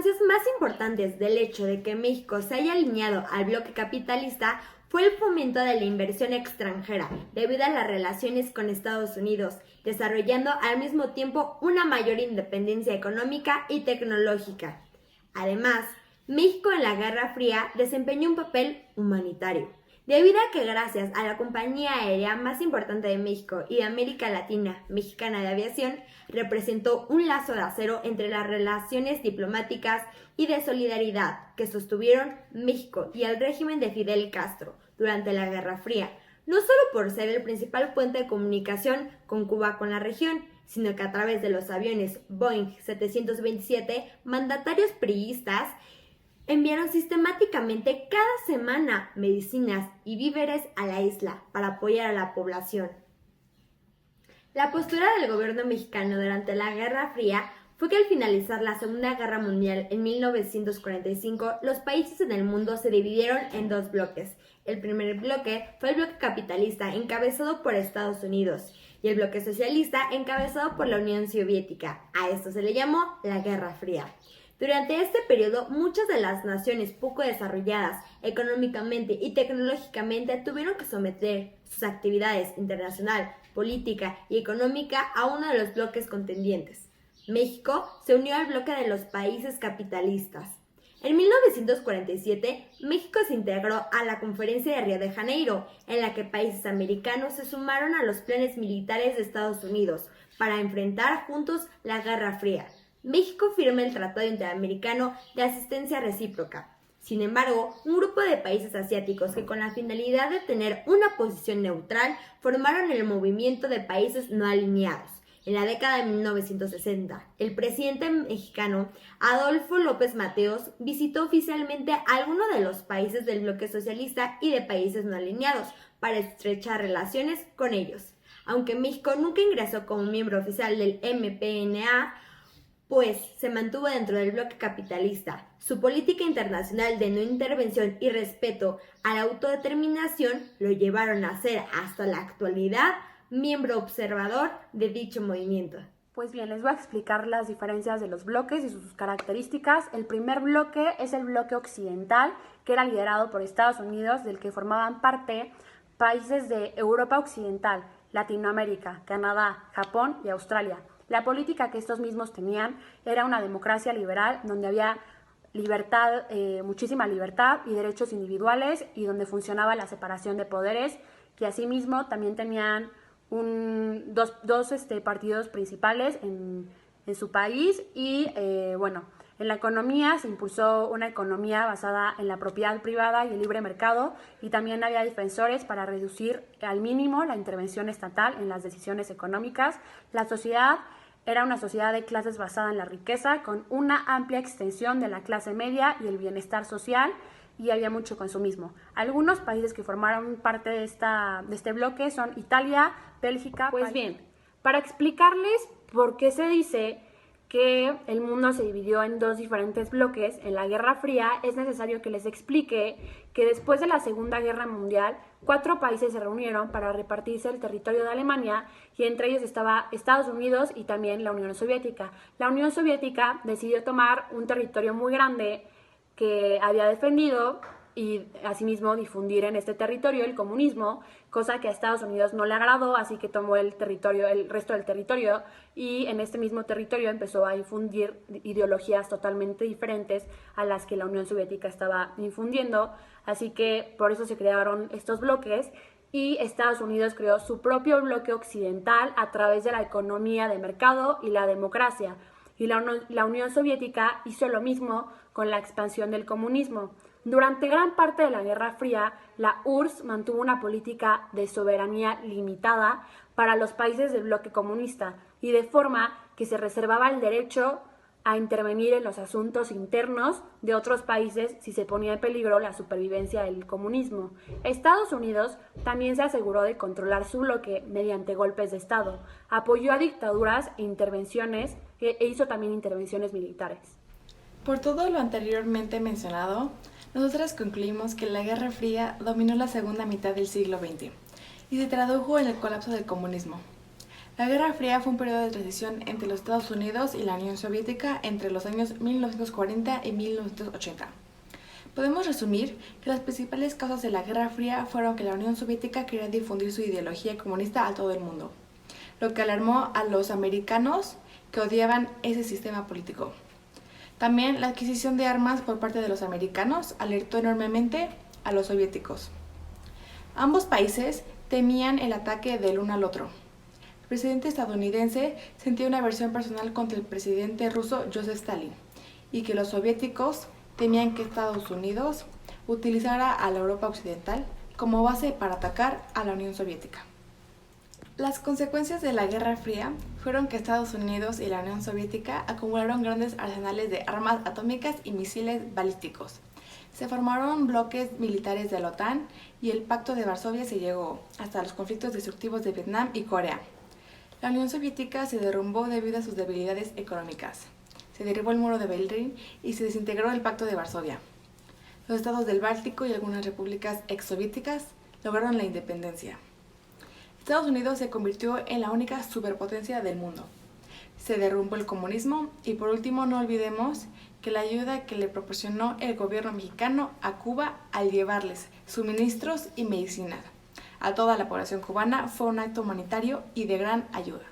consecuencias más importantes del hecho de que México se haya alineado al bloque capitalista fue el fomento de la inversión extranjera debido a las relaciones con Estados Unidos, desarrollando al mismo tiempo una mayor independencia económica y tecnológica. Además, México en la Guerra Fría desempeñó un papel humanitario, debido a que gracias a la compañía aérea más importante de México y de América Latina, Mexicana de Aviación, representó un lazo de acero entre las relaciones diplomáticas y de solidaridad que sostuvieron México y el régimen de Fidel Castro durante la Guerra Fría, no solo por ser el principal puente de comunicación con Cuba con la región, sino que a través de los aviones Boeing 727, mandatarios priistas enviaron sistemáticamente cada semana medicinas y víveres a la isla para apoyar a la población. La postura del gobierno mexicano durante la Guerra Fría fue que al finalizar la Segunda Guerra Mundial en 1945, los países en el mundo se dividieron en dos bloques. El primer bloque fue el bloque capitalista, encabezado por Estados Unidos, y el bloque socialista, encabezado por la Unión Soviética. A esto se le llamó la Guerra Fría. Durante este periodo, muchas de las naciones poco desarrolladas económicamente y tecnológicamente tuvieron que someter sus actividades internacional, política y económica a uno de los bloques contendientes. México se unió al bloque de los países capitalistas. En 1947, México se integró a la Conferencia de Río de Janeiro, en la que países americanos se sumaron a los planes militares de Estados Unidos para enfrentar juntos la Guerra Fría. México firma el Tratado Interamericano de Asistencia Recíproca. Sin embargo, un grupo de países asiáticos que con la finalidad de tener una posición neutral formaron el Movimiento de Países No Alineados. En la década de 1960, el presidente mexicano Adolfo López Mateos visitó oficialmente a algunos de los países del bloque socialista y de países no alineados para estrechar relaciones con ellos. Aunque México nunca ingresó como miembro oficial del MPNA, pues se mantuvo dentro del bloque capitalista. Su política internacional de no intervención y respeto a la autodeterminación lo llevaron a ser hasta la actualidad miembro observador de dicho movimiento. Pues bien, les voy a explicar las diferencias de los bloques y sus características. El primer bloque es el bloque occidental, que era liderado por Estados Unidos, del que formaban parte países de Europa Occidental, Latinoamérica, Canadá, Japón y Australia. La política que estos mismos tenían era una democracia liberal donde había libertad, muchísima libertad y derechos individuales, y donde funcionaba la separación de poderes, y asimismo también tenían dos partidos principales en su país. Y en la economía se impulsó una economía basada en la propiedad privada y el libre mercado, y también había defensores para reducir al mínimo la intervención estatal en las decisiones económicas. La sociedad era una sociedad de clases basada en la riqueza, con una amplia extensión de la clase media y el bienestar social, y había mucho consumismo. Algunos países que formaron parte de este bloque son Italia, Bélgica. Pues bien, para explicarles por qué se dice que el mundo se dividió en dos diferentes bloques en la Guerra Fría, es necesario que les explique que después de la Segunda Guerra Mundial, 4 países se reunieron para repartirse el territorio de Alemania, y entre ellos estaba Estados Unidos y también la Unión Soviética. La Unión Soviética decidió tomar un territorio muy grande que había defendido y asimismo difundir en este territorio el comunismo, cosa que a Estados Unidos no le agradó, así que tomó el resto del territorio, y en este mismo territorio empezó a infundir ideologías totalmente diferentes a las que la Unión Soviética estaba infundiendo. Así que por eso se crearon estos bloques, y Estados Unidos creó su propio bloque occidental a través de la economía de mercado y la democracia, y la Unión Soviética hizo lo mismo con la expansión del comunismo. Durante gran parte de la Guerra Fría, la URSS mantuvo una política de soberanía limitada para los países del bloque comunista, y de forma que se reservaba el derecho a intervenir en los asuntos internos de otros países si se ponía en peligro la supervivencia del comunismo. Estados Unidos también se aseguró de controlar su bloque mediante golpes de Estado, apoyó a dictaduras e hizo también intervenciones militares. Por todo lo anteriormente mencionado, nosotras concluimos que la Guerra Fría dominó la segunda mitad del siglo XX y se tradujo en el colapso del comunismo. La Guerra Fría fue un periodo de transición entre los Estados Unidos y la Unión Soviética entre los años 1940 y 1980. Podemos resumir que las principales causas de la Guerra Fría fueron que la Unión Soviética quería difundir su ideología comunista a todo el mundo, lo que alarmó a los americanos que odiaban ese sistema político. También la adquisición de armas por parte de los americanos alertó enormemente a los soviéticos. Ambos países temían el ataque del uno al otro. El presidente estadounidense sentía una aversión personal contra el presidente ruso Joseph Stalin y que los soviéticos temían que Estados Unidos utilizara a la Europa occidental como base para atacar a la Unión Soviética. Las consecuencias de la Guerra Fría fueron que Estados Unidos y la Unión Soviética acumularon grandes arsenales de armas atómicas y misiles balísticos. Se formaron bloques militares de la OTAN y el Pacto de Varsovia se llegó hasta los conflictos destructivos de Vietnam y Corea. La Unión Soviética se derrumbó debido a sus debilidades económicas. Se derribó el muro de Berlín y se desintegró el Pacto de Varsovia. Los estados del Báltico y algunas repúblicas exsoviéticas lograron la independencia. Estados Unidos se convirtió en la única superpotencia del mundo. Se derrumbó el comunismo y por último no olvidemos que la ayuda que le proporcionó el gobierno mexicano a Cuba al llevarles suministros y medicinas a toda la población cubana fue un acto humanitario y de gran ayuda.